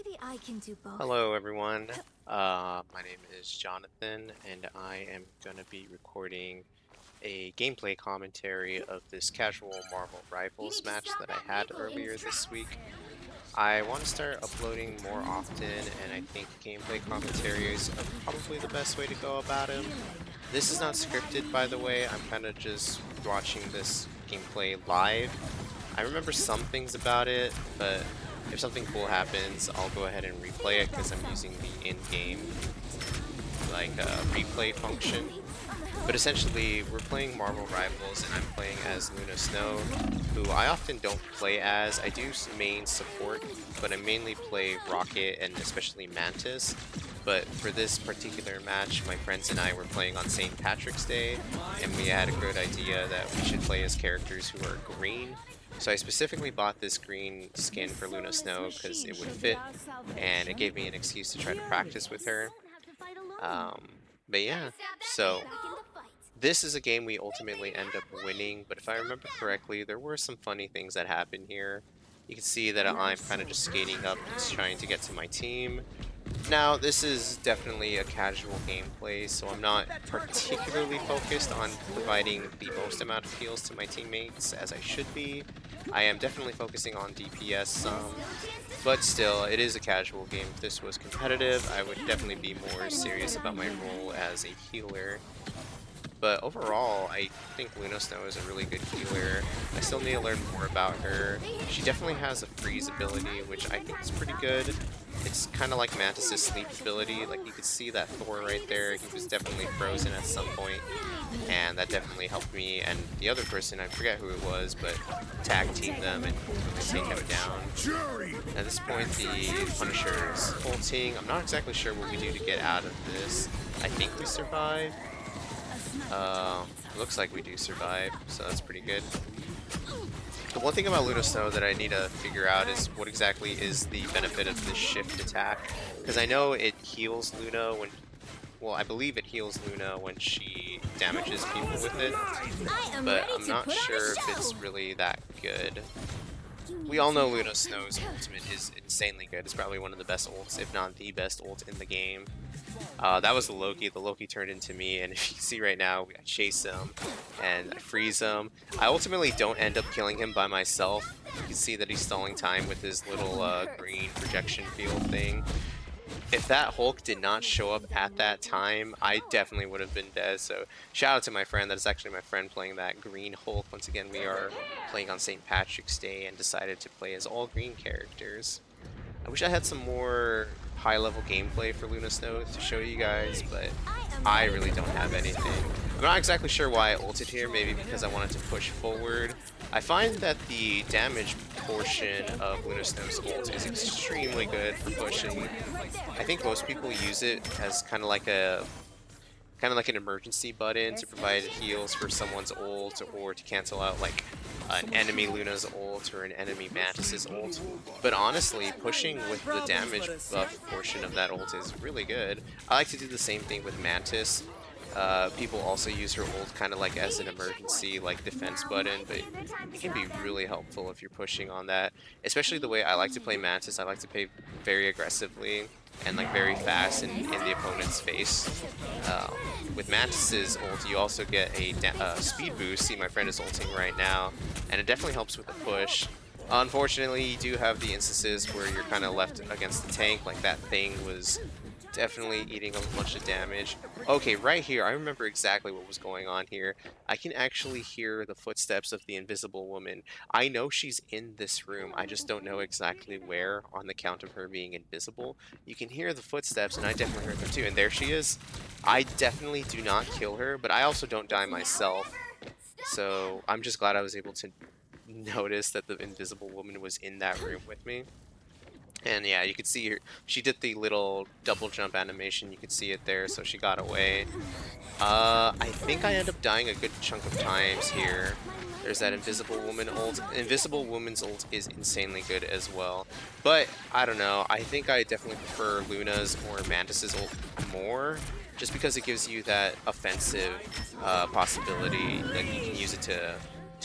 Maybe I can do both. Hello, everyone. My name is Jonathan, and I am going to be recording a gameplay commentary of this casual Marvel You Rivals need to match stop that I that had maple in earlier its this tracks. week. I want to start uploading more often, and I think gameplay commentaries are probably the best way to go about them. This is not scripted, by the way. I'm kind of just watching this gameplay live. I remember some things about it, but if something cool happens, I'll go ahead and replay it because I'm using the in-game replay function. But essentially, we're playing Marvel Rivals, and I'm playing as Luna Snow, who I often don't play as. I do main support, but I mainly play Rocket and especially Mantis. But for this particular match, my friends and I were playing on St. Patrick's Day, and we had a good idea that we should play as characters who are green. So I specifically bought this green skin for Luna Snow because it would fit, and it gave me an excuse to try to practice with her. But yeah, so this is a game we ultimately end up winning, but if I remember correctly, there were some funny things that happened here. You can see that I'm kind of just skating up, just trying to get to my team. Now, this is definitely a casual gameplay, so I'm not particularly focused on providing the most amount of heals to my teammates as I should be. I am definitely focusing on DPS some, but still, it is a casual game. If this was competitive, I would definitely be more serious about my role as a healer. But overall, I think Luna Snow is a really good healer. I still need to learn more about her. She definitely has a freeze ability, which I think is pretty good. It's kind of like Mantis' sleep ability. Like, you could see that Thor right there. He was definitely frozen at some point, and that definitely helped me. And the other person, I forget who it was, but tag team them and take him down. At this point, the Punisher is ulting. I'm not exactly sure what we do to get out of this. I think we survive. Uh, Looks like we do survive, so that's pretty good. The one thing about Luna Snow that I need to figure out is what exactly is the benefit of this shift attack, because I know it heals Luna when, well, I believe it heals Luna when she damages people with it, I am but ready I'm to not put on sure a if it's show. really that good. You We need all some know help. Luna Snow's ultimate is insanely good. It's probably one of the best ults, if not the best ult in the game. That was the Loki. The Loki turned into me, and if you can see right now, I chase him and I freeze him. I ultimately don't end up killing him by myself. You can see that he's stalling time with his That little one hurts. green projection field thing. If that Hulk did not show up at that time, I definitely would have been dead. So shout out to my friend. That is actually my friend playing that green Hulk. Once again, we are playing on St. Patrick's Day and decided to play as all green characters. I wish I had some more high-level gameplay for Luna Snow to show you guys, but I am I ready really to don't put on have a anything. show. I'm not exactly sure why I ulted here, maybe because I wanted to push forward. I find that the damage portion of Luna Snow's ult is extremely good for pushing. I think most people use it as kind of like an emergency button to provide heals for someone's ult or to cancel out like an enemy Luna's ult or an enemy Mantis's ult. But honestly, pushing with the damage buff portion of that ult is really good. I like to do the same thing with Mantis. People also use her ult kind of like as an emergency like defense Now button, might but be a good time to it can be stop then. really helpful if you're pushing on that. Especially the way I like to play Mantis, I like to play very aggressively and like very fast in the opponent's face. With Mantis's ult, you also get a speed boost. See, my friend is ulting right now, and it definitely helps with the push. Unfortunately, you do have the instances where you're kind of left against the tank, like that thing was definitely eating a bunch of damage. Okay, right here, I remember exactly what was going on here. I can actually hear the footsteps of the invisible woman. I know she's in this room, I just don't know exactly where on the count of her being invisible. You can hear the footsteps, and I definitely heard them too, and there she is. I definitely do not kill her, but I also don't die Now myself. remember, stop So I'm just glad I was able to notice that the invisible woman was in that room with me. And yeah, you could see her. She did the little double jump animation. You could see it there, so she got away. I think I end up dying a good chunk of times here. My There's light that energy Invisible will Woman ult. never Invisible fade. Woman's ult is insanely good as well. But, I don't know, I think I definitely prefer Luna's or Mantis's ult more, just because it gives you that offensive possibility. Like, you can use it to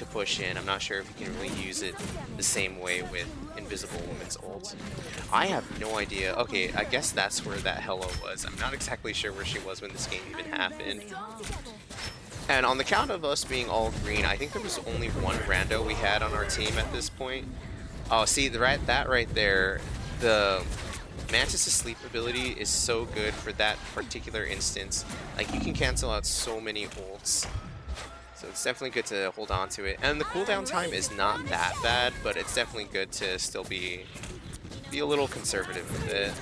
to push in. I'm not sure if you can really use it the same way with Invisible Woman's ult. I have no idea. Okay, I guess that's where that Hello was. I'm not exactly sure where she was when this game even happened. And on the count of us being all green, I think there was only one rando we had on our team at this point. Oh, see, that right there, the Mantis' sleep ability is so good for that particular instance. Like, you can cancel out so many ults. So it's definitely good to hold on to it. And the cooldown time is not that bad, but it's definitely good to still be a little conservative with it.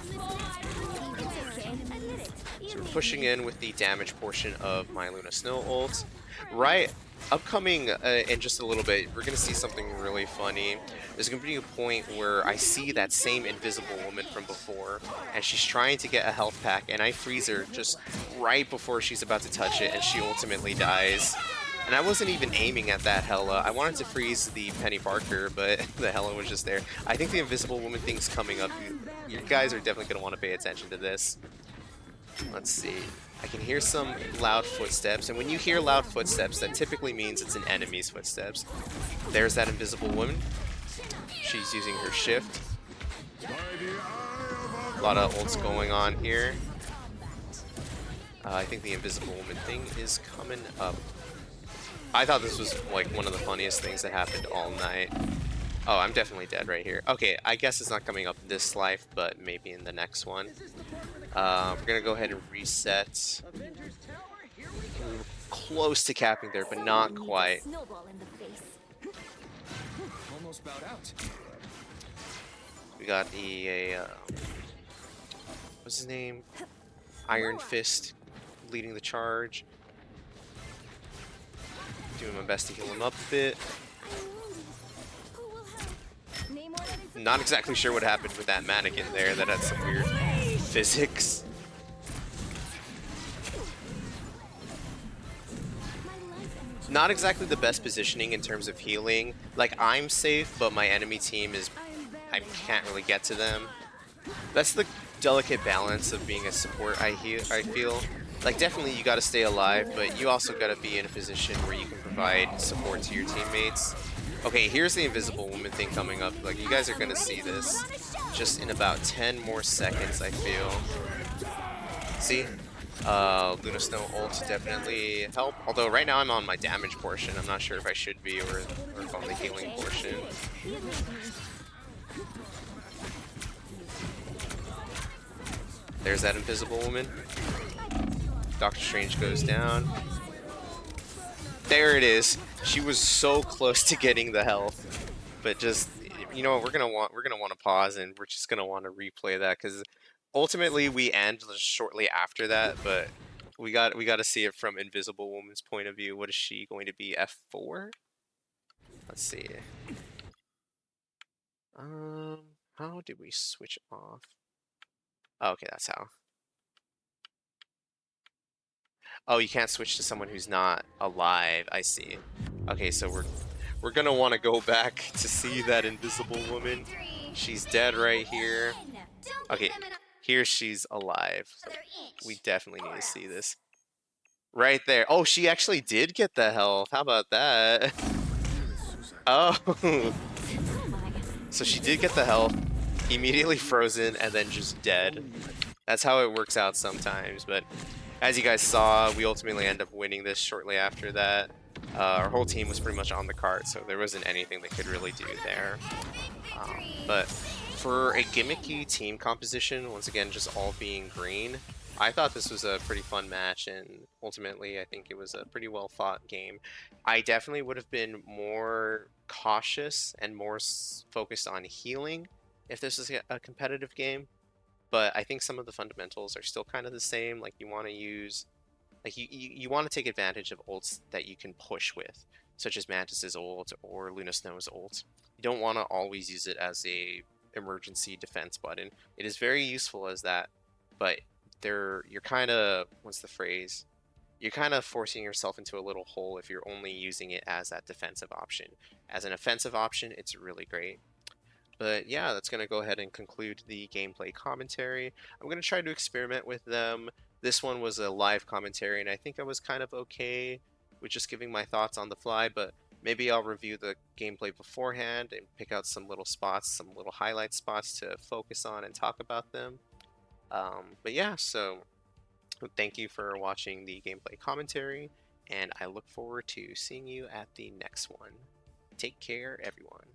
So we're pushing in with the damage portion of my Luna Snow ult. Right, upcoming in just a little bit, we're going to see something really funny. There's going to be a point where I see that same Invisible Woman from before, and she's trying to get a health pack, and I freeze her just right before she's about to touch it, and she ultimately dies. And I wasn't even aiming at that Hela. I wanted to freeze the Penny Parker, but the Hela was just there. I think the Invisible Woman thing's coming up. You guys are definitely going to want to pay attention to this. Let's see. I can hear some loud footsteps, and when you hear loud footsteps, that typically means it's an enemy's footsteps. There's that Invisible Woman. She's using her shift. A lot of ults going on here. I think the Invisible Woman thing is coming up. I thought this was like one of the funniest things that happened all night. Oh, I'm definitely dead right here. Okay, I guess it's not coming up this life, but maybe in the next one. We're gonna go ahead and reset. We're close to capping there, but not quite. Almost bowed out. We got the what's his name? Iron Fist leading the charge. Doing my best to heal him up a bit. Not exactly sure what happened with that mannequin there. That had some weird physics. Not exactly the best positioning in terms of healing. Like, I'm safe, but my enemy team is... I can't really get to them. That's the delicate balance of being a support, I feel. Like, definitely you gotta stay alive, but you also gotta be in a position where you can provide support to your teammates. Okay, here's the Invisible Woman thing coming up. Like, you guys are gonna see this just in about 10 more seconds, I feel. See? Luna Snow ult definitely help. Although right now I'm on my damage portion. I'm not sure if I should be or if on the healing portion. There's that Invisible Woman. Doctor Strange goes down. There it is. She was so close to getting the health, but just, you know what, we're gonna want to pause, and we're just gonna want to replay that, because ultimately we end shortly after that, but we got to see it from Invisible Woman's point of view. What is she going to be? F4? Let's see. How did we switch off? Oh, okay, that's how. Oh, you can't switch to someone who's not alive. I see. Okay, so we're gonna want to go back to see that Invisible Woman. She's dead right here. Okay, here she's alive. So we definitely need to see this. Right there. Oh, she actually did get the health. How about that? Oh. So she did get the health. Immediately frozen and then just dead. That's how it works out sometimes, but as you guys saw, we ultimately end up winning this shortly after that. Our whole team was pretty much on the cart, so there wasn't anything they could really do there. But for a gimmicky team composition, once again, just all being green, I thought this was a pretty fun match, and ultimately I think it was a pretty well fought game. I definitely would have been more cautious and more focused on healing if this was a competitive game. But I think some of the fundamentals are still kind of the same. Like, you want to use, like, you want to take advantage of ults that you can push with, such as Mantis's ult or Luna Snow's ult. You don't want to always use it as a emergency defense button. It is very useful as that, but you're kind of, what's the phrase? You're kind of forcing yourself into a little hole if you're only using it as that defensive option. As an offensive option, it's really great. But yeah, that's going to go ahead and conclude the gameplay commentary. I'm going to try to experiment with them. This one was a live commentary, and I think I was kind of okay with just giving my thoughts on the fly, but Maybe I'll review the gameplay beforehand and pick out some little spots, some little highlight spots to focus on and talk about them. But yeah, so thank you for watching the gameplay commentary, and I look forward to seeing you at the next one. Take care, everyone.